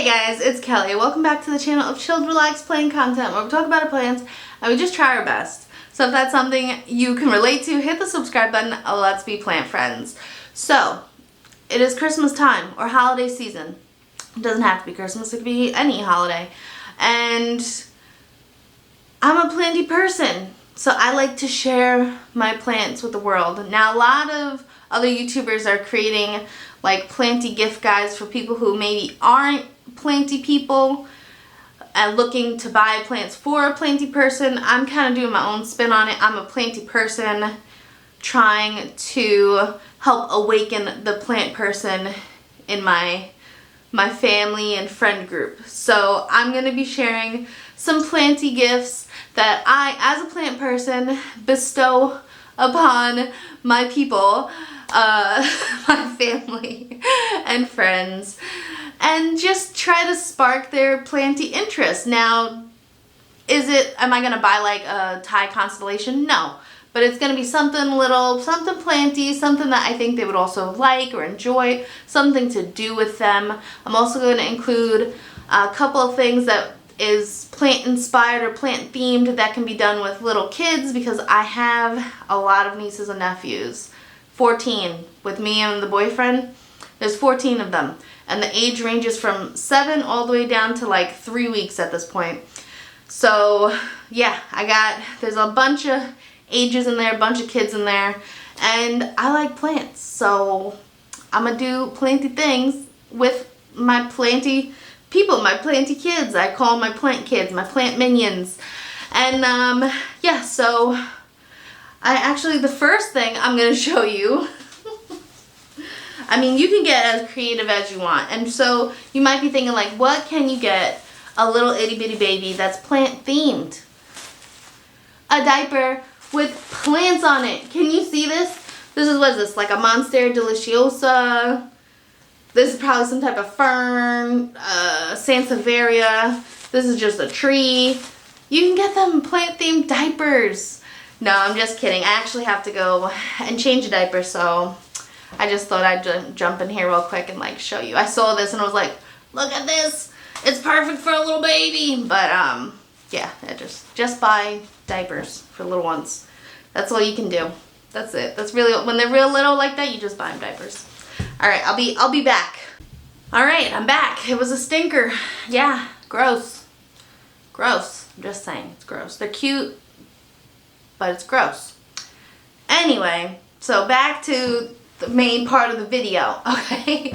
guys, it's Kelly. Welcome back to the channel of chilled, relaxed, playing content where we talk about our plans and we just try our best. So if that's something you can relate to, hit the subscribe button. Let's be plant friends. So, it is Christmas time or holiday season. It doesn't have to be Christmas, it could be any holiday. And I'm a planty person, so I like to share my plants with the world. Now, a lot of other YouTubers are creating like planty gift guides for people who maybe aren't planty people and looking to buy plants for a planty person. I'm kind of doing my own spin on it. I'm a planty person trying to help awaken the plant person in my family and friend group. So I'm going to be sharing some planty gifts that I, as a plant person, bestow upon my people, my family and friends, and just try to spark their planty interest. Now, am I going to buy like a Thai constellation? No. But it's going to be something little, something planty, something that I think they would also like or enjoy, something to do with them. I'm also going to include a couple of things that is plant inspired or plant themed that can be done with little kids, because I have a lot of nieces and nephews. 14 with me and the boyfriend. There's 14 of them. And the age ranges from 7 all the way down to like 3 weeks at this point. So yeah, there's a bunch of ages in there, a bunch of kids in there, and I like plants, so I'm gonna do planty things with my planty people, my planty kids. I call them my plant kids, my plant minions. And yeah, so the first thing I'm gonna show you I mean, you can get as creative as you want, and so you might be thinking like, what can you get a little itty bitty baby that's plant themed? A diaper with plants on it. Can you see this? What is this? Like a Monstera deliciosa. This is probably some type of fern, Sansevieria. This is just a tree. You can get them plant themed diapers. No, I'm just kidding. I actually have to go and change a diaper, so I just thought I'd jump in here real quick and like show you. I saw this and I was like, look at this. It's perfect for a little baby. But yeah, just buy diapers for little ones. That's all you can do. That's it. That's really, when they're real little like that, you just buy them diapers. All right, I'll be back. All right, I'm back. It was a stinker. Yeah, gross. Gross. I'm just saying, it's gross. They're cute, but it's gross. Anyway, so back to the main part of the video, okay?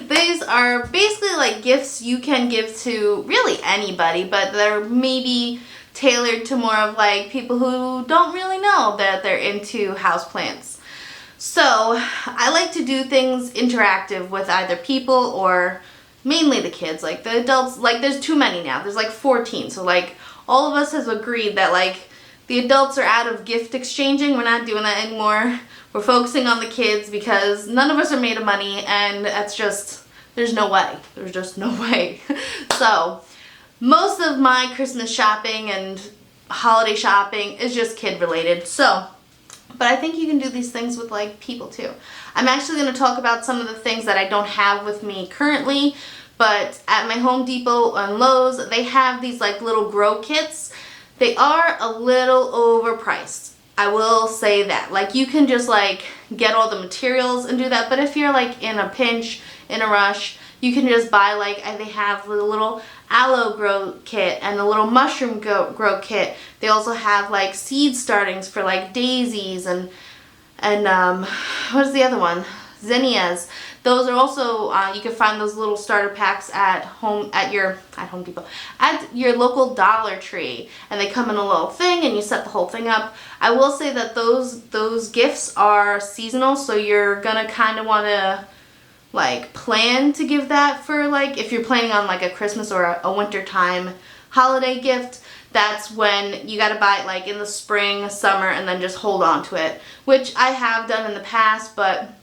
These are basically like gifts you can give to really anybody, but they're maybe tailored to more of like people who don't really know that they're into houseplants. So I like to do things interactive with either people or mainly the kids. Like the adults, like there's too many now. There's like 14. So like all of us have agreed that like the adults are out of gift exchanging. We're not doing that anymore. We're focusing on the kids because none of us are made of money, and that's just, there's no way. There's just no way. So most of my Christmas shopping and holiday shopping is just kid related. So, but I think you can do these things with like people too. I'm actually going to talk about some of the things that I don't have with me currently, but at my Home Depot and Lowe's, they have these like little grow kits. They are a little overpriced. I will say that. Like you can just like get all the materials and do that, but if you're like in a pinch, in a rush, you can just buy like, they have the little aloe grow kit and the little mushroom grow kit. They also have like seed startings for like daisies and what is the other one? Zinnias. Those are also, you can find those little starter packs at Home Depot, at your local Dollar Tree, and they come in a little thing and you set the whole thing up. I will say that those gifts are seasonal, so you're gonna kind of want to like plan to give that for like, if you're planning on like a Christmas or a winter time holiday gift. That's when you got to buy it like in the spring, summer, and then just hold on to it, which I have done in the past, but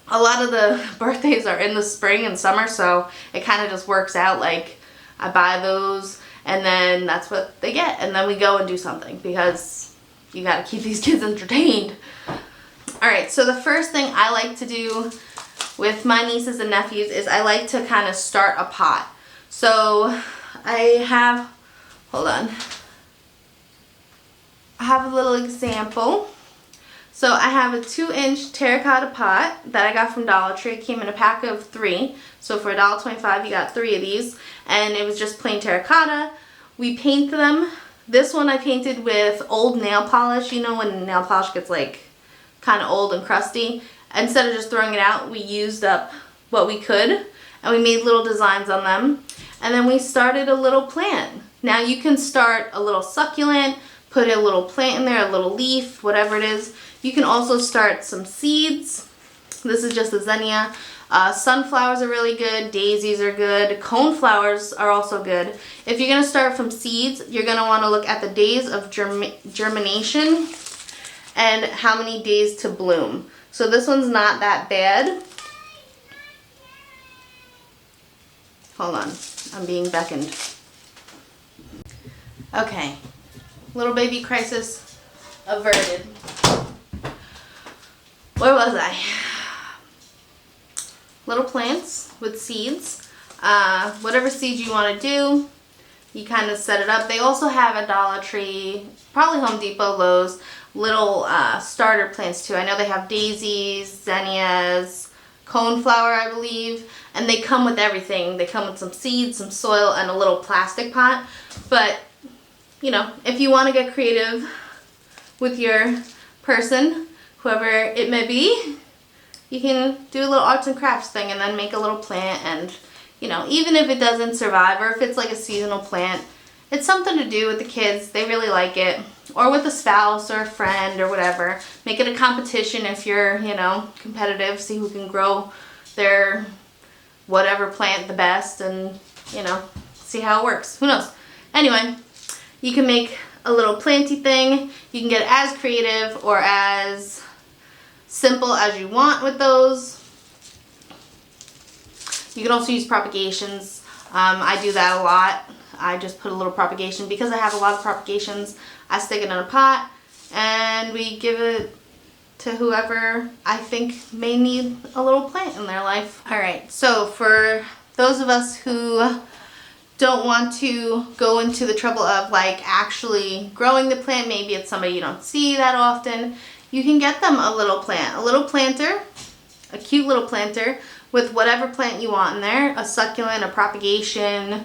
a lot of the birthdays are in the spring and summer, so it kind of just works out. Like I buy those and then that's what they get, and then we go and do something because you got to keep these kids entertained. Alright, so the first thing I like to do with my nieces and nephews is I like to kind of start a pot. So I have, hold on, I have a little example. So I have a 2-inch terracotta pot that I got from Dollar Tree. It came in a pack of 3. So for $1.25 you got 3 of these. And it was just plain terracotta. We paint them. This one I painted with old nail polish. You know when nail polish gets like kind of old and crusty? Instead of just throwing it out, we used up what we could. And we made little designs on them. And then we started a little plant. Now you can start a little succulent, put a little plant in there, a little leaf, whatever it is. You can also start some seeds. This is just a zinnia. Sunflowers are really good. Daisies are good. Coneflowers are also good. If you're going to start from seeds, you're going to want to look at the days of germination and how many days to bloom. So this one's not that bad. Hold on. I'm being beckoned. Okay. Little baby crisis averted. Where was I? Little plants with seeds. Whatever seeds you want to do, you kind of set it up. They also have at Dollar Tree, probably Home Depot, Lowe's, little starter plants too. I know they have daisies, zinnias, coneflower, I believe, and they come with everything. They come with some seeds, some soil, and a little plastic pot. But, you know, if you want to get creative with your person, whoever it may be, you can do a little arts and crafts thing and then make a little plant. And, you know, even if it doesn't survive or if it's like a seasonal plant, it's something to do with the kids. They really like it. Or with a spouse or a friend or whatever. Make it a competition if you're, you know, competitive. See who can grow their whatever plant the best and, you know, see how it works. Who knows? Anyway, you can make a little planty thing. You can get as creative or as simple as you want with those. You can also use propagations. I do that a lot. I just put a little propagation. Because I have a lot of propagations, I stick it in a pot and we give it to whoever I think may need a little plant in their life. Alright, so for those of us who don't want to go into the trouble of like actually growing the plant, maybe it's somebody you don't see that often, you can get them a little plant, a little planter, a cute little planter with whatever plant you want in there, a succulent, a propagation,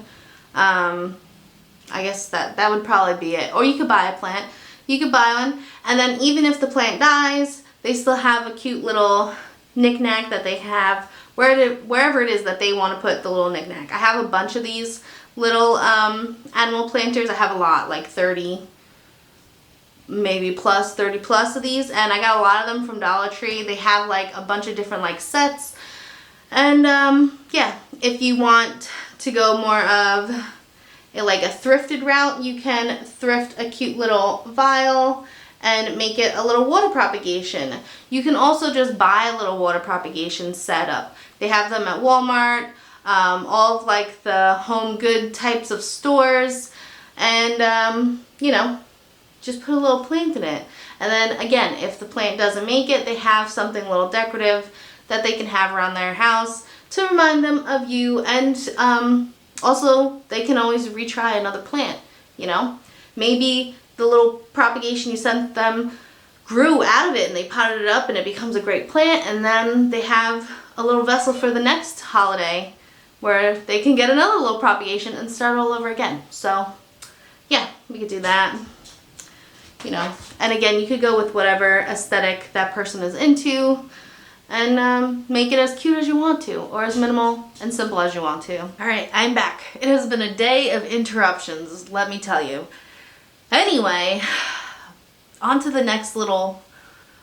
I guess that would probably be it. Or you could buy a plant. You could buy one, and then even if the plant dies, they still have a cute little knick-knack that they have wherever it is that they want to put the little knick-knack. I have a bunch of these little animal planters. I have a lot, like 30, maybe plus, 30 plus of these, and I got a lot of them from Dollar Tree. They have like a bunch of different like sets, and yeah, if you want to go more of like a thrifted route, you can thrift a cute little vial and make it a little water propagation. You can also just buy a little water propagation setup. They have them at Walmart, all of like the home good types of stores, and you know, just put a little plant in it. And then again, if the plant doesn't make it, they have something a little decorative that they can have around their house to remind them of you. And also, they can always retry another plant, you know. Maybe the little propagation you sent them grew out of it and they potted it up and it becomes a great plant, and then they have a little vessel for the next holiday where they can get another little propagation and start all over again. So, yeah, we could do that, you know. And again, you could go with whatever aesthetic that person is into, and make it as cute as you want to, or as minimal and simple as you want to. Alright, I'm back. It has been a day of interruptions, let me tell you. Anyway, on to the next little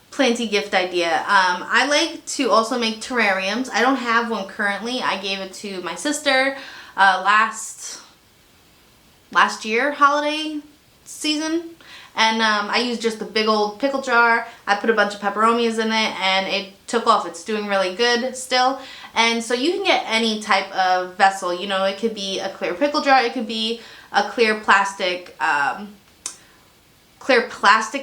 planty gift idea. I like to also make terrariums. I don't have one currently. I gave it to my sister last year, holiday season. And I used just the big old pickle jar. I put a bunch of pepperomias in it and it took off. It's doing really good still. And so you can get any type of vessel. You know, it could be a clear pickle jar. It could be a clear plastic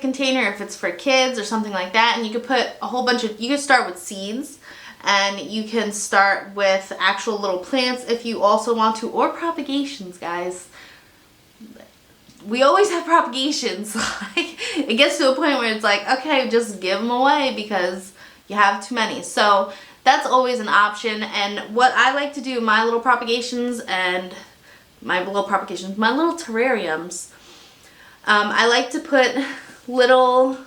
container if it's for kids or something like that. And you could put a whole bunch of, you could start with seeds and you can start with actual little plants if you also want to, or propagations, guys. We always have propagations. Like, it gets to a point where it's like, okay, just give them away because you have too many. So that's always an option. And what I like to do, my little propagations and my little terrariums, I like to put little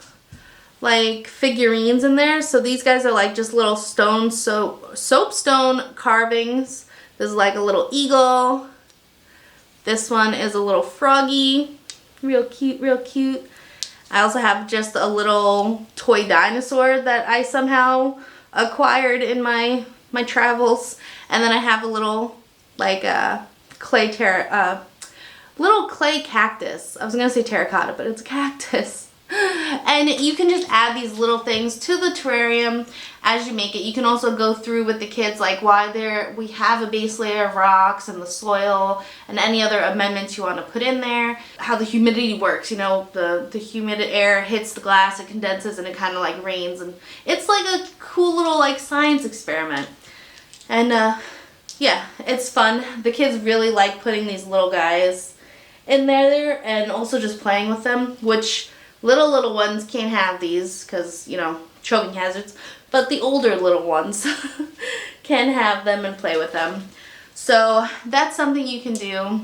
like figurines in there. So these guys are like just little soapstone carvings. This is like a little eagle. This one is a little froggy. Real cute, real cute. I also have just a little toy dinosaur that I somehow acquired in my travels. And then I have a little like little clay cactus. I was gonna say terracotta, but it's a cactus. And you can just add these little things to the terrarium as you make it. You can also go through with the kids like why we have a base layer of rocks and the soil and any other amendments you want to put in there. How the humidity works, you know, the humid air hits the glass, it condenses, and it kind of like rains. And it's like a cool little like science experiment. And yeah, it's fun. The kids really like putting these little guys in there and also just playing with them, which little ones can't have these because, you know, choking hazards, but the older little ones can have them and play with them. So that's something you can do.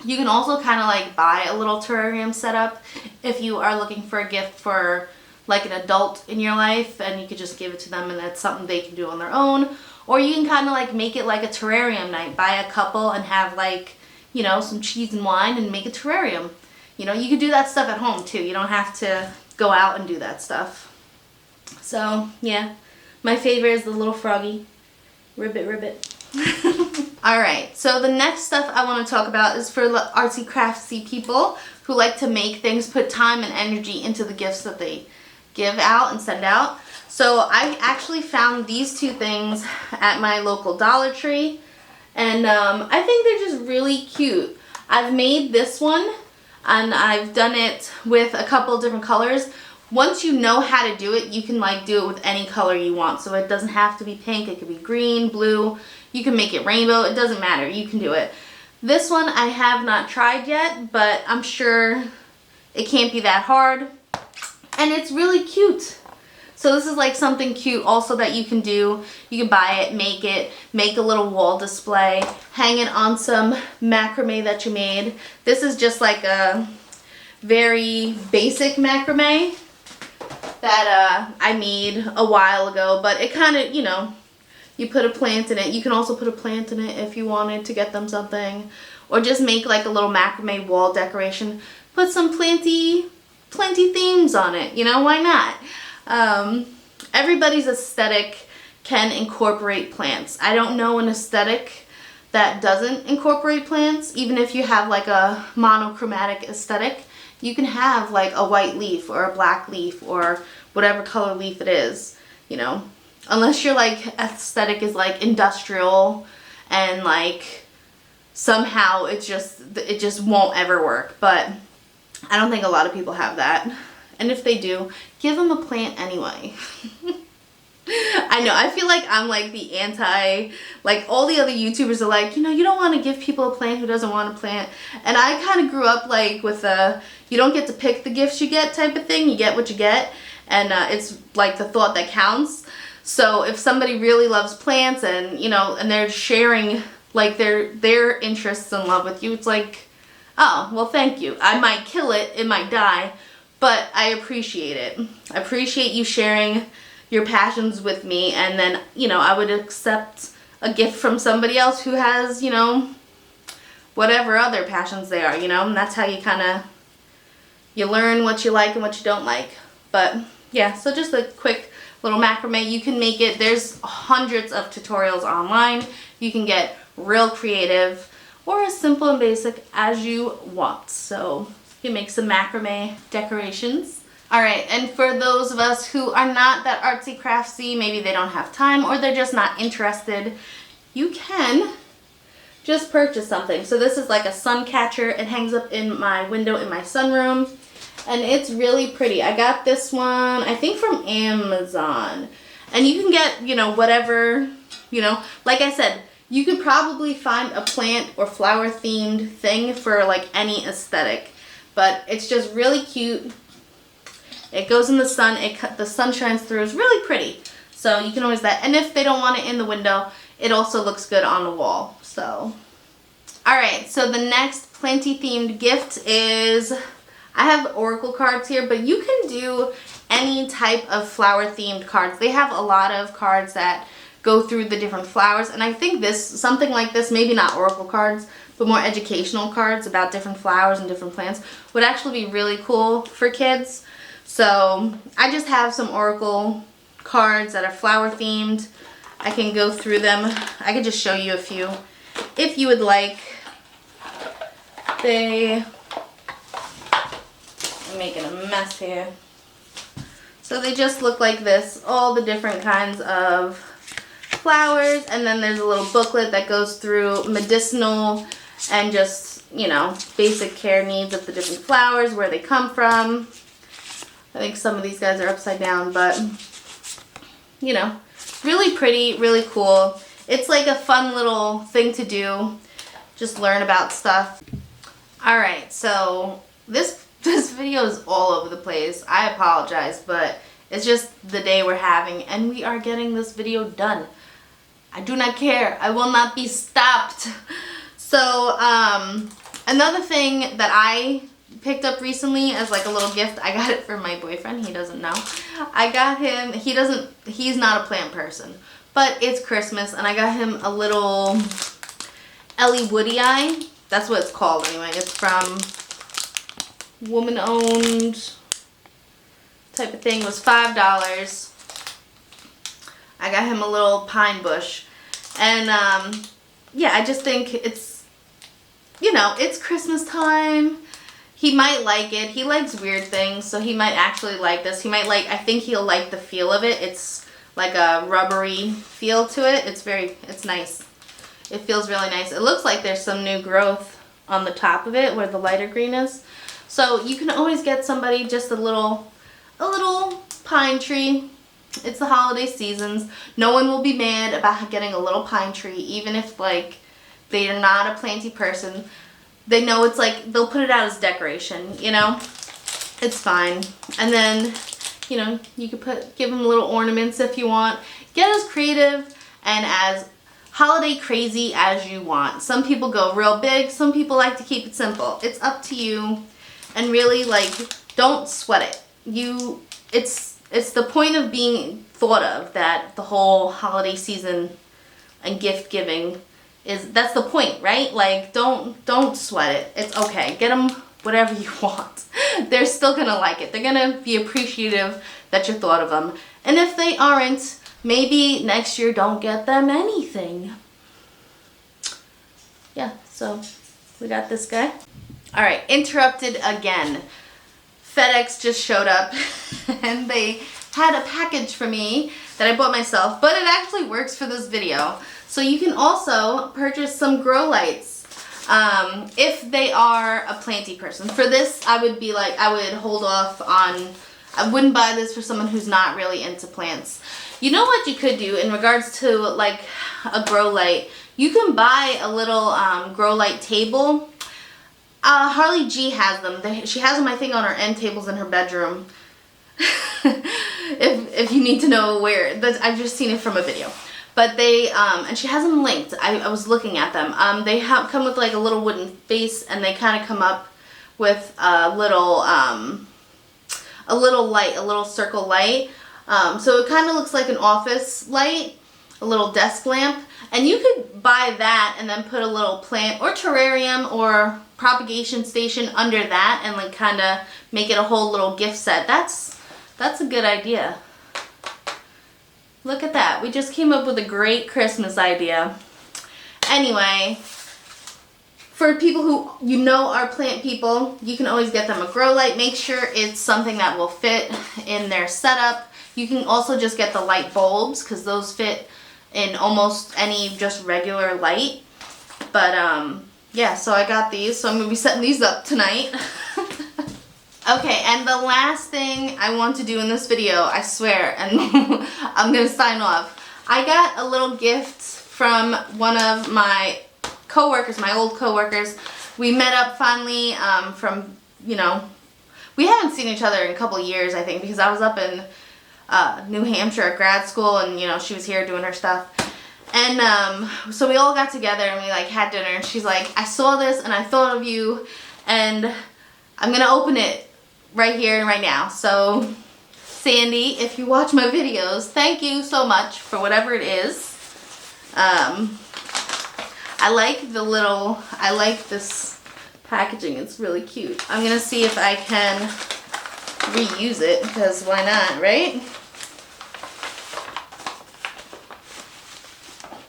You can also kind of like buy a little terrarium setup if you are looking for a gift for like an adult in your life, and you could just give it to them and that's something they can do on their own. Or you can kind of like make it like a terrarium night, buy a couple and have like, you know, some cheese and wine and make a terrarium. You know, you could do that stuff at home too. You don't have to go out and do that stuff. So, yeah. My favorite is the little froggy. Ribbit, ribbit. Alright, so the next stuff I want to talk about is for artsy craftsy people who like to make things, put time and energy into the gifts that they give out and send out. So I actually found these two things at my local Dollar Tree. And I think they're just really cute. I've made this one. And I've done it with a couple of different colors. Once you know how to do it, you can like do it with any color you want. So it doesn't have to be pink. It could be green, blue. You can make it rainbow. It doesn't matter. You can do it. This one I have not tried yet, but I'm sure it can't be that hard. And it's really cute. So this is like something cute also that you can do. You can buy it, make a little wall display, hang it on some macrame that you made. This is just like a very basic macrame that I made a while ago, but it kind of, you know, you put a plant in it. You can also put a plant in it if you wanted to get them something, or just make like a little macrame wall decoration. Put some planty themes on it, you know, why not? Everybody's aesthetic can incorporate plants. I don't know an aesthetic that doesn't incorporate plants. Even if you have like a monochromatic aesthetic, you can have like a white leaf or a black leaf or whatever color leaf it is, you know, unless your like aesthetic is like industrial and like somehow it just won't ever work. But I don't think a lot of people have that. And if they do, give them a plant anyway. I know, I feel like I'm like the anti, like all the other YouTubers are like, you know, you don't want to give people a plant who doesn't want a plant. And I kind of grew up like with a, you don't get to pick the gifts you get type of thing. You get what you get. And it's like the thought that counts. So if somebody really loves plants and, you know, and they're sharing like their interests and love with you, it's like, oh, well, thank you. I might kill it, it might die, but I appreciate it. I appreciate you sharing your passions with me, and then, you know, I would accept a gift from somebody else who has, you know, whatever other passions they are, you know, and that's how you kind of, you learn what you like and what you don't like. But yeah, so just a quick little macrame. You can make it, there's hundreds of tutorials online. You can get real creative or as simple and basic as you want. So you can make some macrame decorations. Alright, and for those of us who are not that artsy craftsy, maybe they don't have time or they're just not interested, you can just purchase something. So this is like a sun catcher. It hangs up in my window in my sunroom, and it's really pretty. I got this one, I think from Amazon, And you can get, you know, whatever, you know, like I said, you could probably find a plant or flower themed thing for like any aesthetic, but it's just really cute. It goes in the sun, the sun shines through, it's really pretty. So you can always that, and if they don't want it in the window, it also looks good on the wall. So, alright, so the next planty themed gift is, I have oracle cards here, but you can do any type of flower themed cards. They have a lot of cards that go through the different flowers, and I think something like this, maybe not oracle cards, but more educational cards about different flowers and different plants, would actually be really cool for kids. So I just have some oracle cards that are flower themed. I can go through them. I could just show you a few if you would like. I'm making a mess here. So they just look like this, all the different kinds of flowers, and then there's a little booklet that goes through medicinal and just, you know, basic care needs of the different flowers, where they come from. I think some of these guys are upside down, but, you know, really pretty, really cool. It's like a fun little thing to do, just learn about stuff. Alright, so this video is all over the place. I apologize, but it's just the day we're having, and we are getting this video done. I do not care. I will not be stopped. So, another thing that I picked up recently as like a little gift, I got it for my boyfriend. He doesn't know. I got him, he's not a plant person, but it's Christmas, and I got him a little Ellie Woody Eye. That's what it's called anyway. It's from woman owned type of thing. It was $5. I got him a little pine bush, and yeah, I just think it's, you know, it's Christmas time. He might like it. He likes weird things, so he might actually like this. He might like, I think he'll like the feel of it. It's like a rubbery feel to it. It's nice. It feels really nice. It looks like there's some new growth on the top of it where the lighter green is. So you can always get somebody just a little pine tree. It's the holiday seasons. No one will be mad about getting a little pine tree, even if like they are not a planty person. They know it's like, they'll put it out as decoration, you know? It's fine. And then, you know, you could give them little ornaments if you want. Get as creative and as holiday crazy as you want. Some people go real big. Some people like to keep it simple. It's up to you. And really, like, don't sweat it. It's the point of being thought of, that the whole holiday season and gift giving that's the point, right? Like, don't sweat it. It's okay. Get them whatever you want. They're still gonna like it. They're gonna be appreciative that you thought of them. And if they aren't, maybe next year don't get them anything. Yeah, so we got this guy. All right, interrupted again. FedEx just showed up and they had a package for me that I bought myself, but it actually works for this video. So you can also purchase some grow lights if they are a planty person. For this, I would be like, I would hold off on, I wouldn't buy this for someone who's not really into plants. You know what you could do in regards to like a grow light? You can buy a little grow light table. Harley G has them. She has them, I think, on her end tables in her bedroom. if you need to know where, I've just seen it from a video. But they, and she has them linked. I was looking at them. They come with like a little wooden base, and they kind of come up with a little light, a little circle light. So it kind of looks like an office light, a little desk lamp. And you could buy that and then put a little plant or terrarium or propagation station under that, and like kind of make it a whole little gift set. That's a good idea. Look at that. We just came up with a great Christmas idea. Anyway, for people who you know are plant people, you can always get them a grow light. Make sure it's something that will fit in their setup. You can also just get the light bulbs, because those fit in almost any just regular light. But yeah, so I got these, so I'm going to be setting these up tonight. Okay, and the last thing I want to do in this video, I swear, and I'm gonna sign off. I got a little gift from one of my coworkers, my old coworkers. We met up finally from, you know, we haven't seen each other in a couple of years, I think, because I was up in New Hampshire at grad school, and, you know, she was here doing her stuff. And so we all got together and we like had dinner, and she's like, I saw this and I thought of you, and I'm gonna open it right here and right now. So Sandy, if you watch my videos, thank you so much for whatever it is. I like this packaging. It's really cute. I'm gonna see if I can reuse it, because why not, right?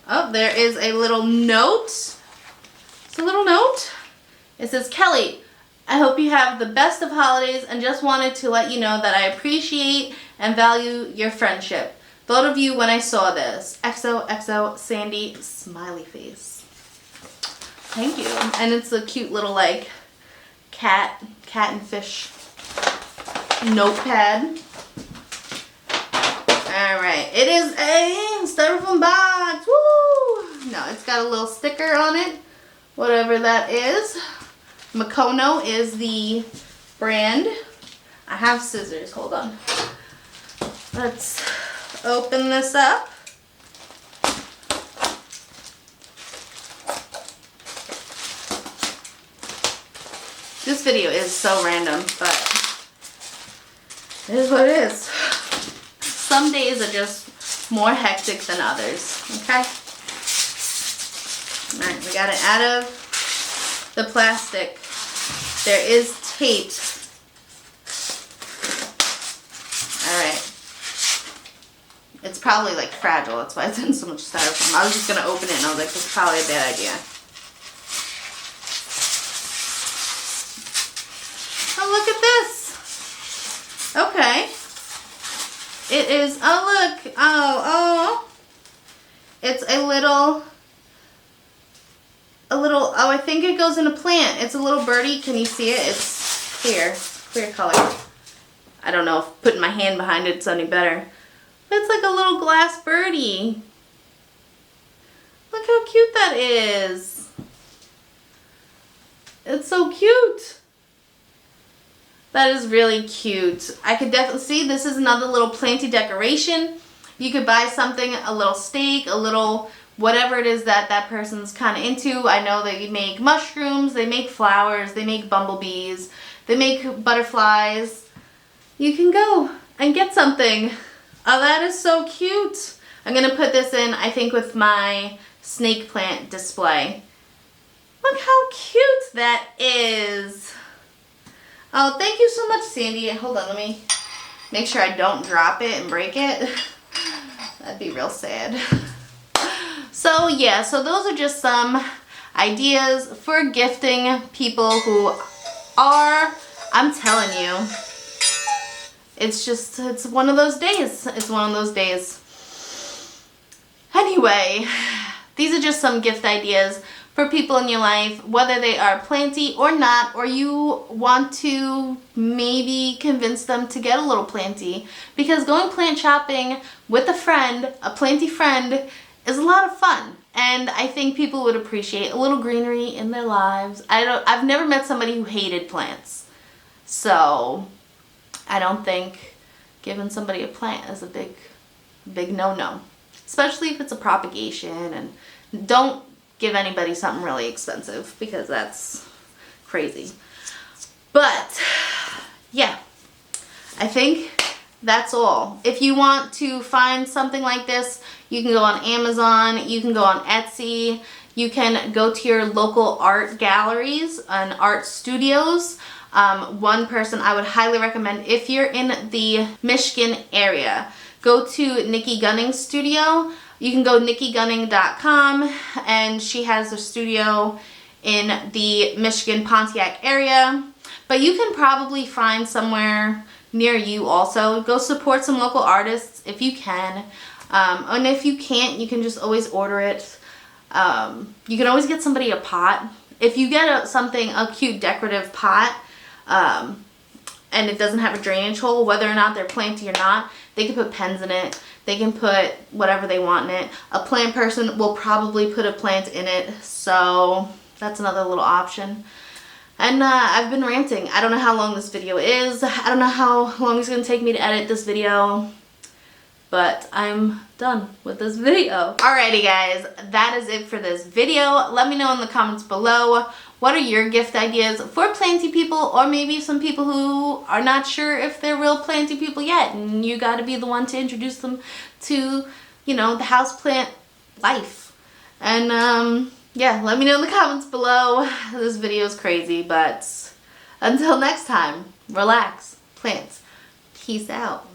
Oh, there is a little note. It's a little note. It says, Kelly, I hope you have the best of holidays and just wanted to let you know that I appreciate and value your friendship. Thought of you when I saw this. XOXO Sandy smiley face. Thank you. And it's a cute little like cat and fish notepad. Alright, it is a styrofoam box. Woo! No, it's got a little sticker on it, whatever that is. Makono is the brand. I have scissors, hold on. Let's open this up. This video is so random, but it is what it is. Some days are just more hectic than others, okay? Alright, we got it out of the plastic. There is tape. Alright. It's probably like fragile, that's why it's in so much styrofoam. I was just going to open it and I was like, this is probably a bad idea. Oh, look at this. Okay. It is, oh look, oh. It's a little, oh, I think it goes in a plant. It's a little birdie. Can you see it? It's clear color. I don't know if putting my hand behind it's any better. It's like a little glass birdie. Look how cute that is. It's so cute. That is really cute. I could definitely see this is another little planty decoration. You could buy something, a little stake, a little whatever it is that that person's kind of into. I know they make mushrooms, they make flowers, they make bumblebees, they make butterflies. You can go and get something. Oh, that is so cute. I'm going to put this in, I think, with my snake plant display. Look how cute that is. Oh, thank you so much, Sandy. Hold on, let me make sure I don't drop it and break it. That'd be real sad. So yeah, so those are just some ideas for gifting people who are, I'm telling you, it's one of those days. It's one of those days. Anyway, these are just some gift ideas for people in your life, whether they are planty or not, or you want to maybe convince them to get a little planty, because going plant shopping with a friend, a planty friend, is a lot of fun, and I think people would appreciate a little greenery in their lives. I've never met somebody who hated plants, so I don't think giving somebody a plant is a big no-no, especially if it's a propagation. And don't give anybody something really expensive, because that's crazy. But yeah, I think that's all. If you want to find something like this, you can go on Amazon, you can go on Etsy, you can go to your local art galleries and art studios. One person I would highly recommend, if you're in the Michigan area, go to Nikki Gunning's studio. You can go nikkigunning.com, and she has a studio in the Michigan Pontiac area. But you can probably find somewhere near you also. Go support some local artists if you can. And if you can't, you can just always order it. You can always get somebody a pot. If you get a cute decorative pot, and it doesn't have a drainage hole, whether or not they're planty or not, they can put pens in it. They can put whatever they want in it. A plant person will probably put a plant in it, so that's another little option. And I've been ranting. I don't know how long this video is. I don't know how long it's going to take me to edit this video. But I'm done with this video. Alrighty guys, that is it for this video. Let me know in the comments below, what are your gift ideas for planty people, or maybe some people who are not sure if they're real planty people yet, and you got to be the one to introduce them to, you know, the houseplant life. And yeah, let me know in the comments below. This video is crazy, but until next time, relax, plants. Peace out.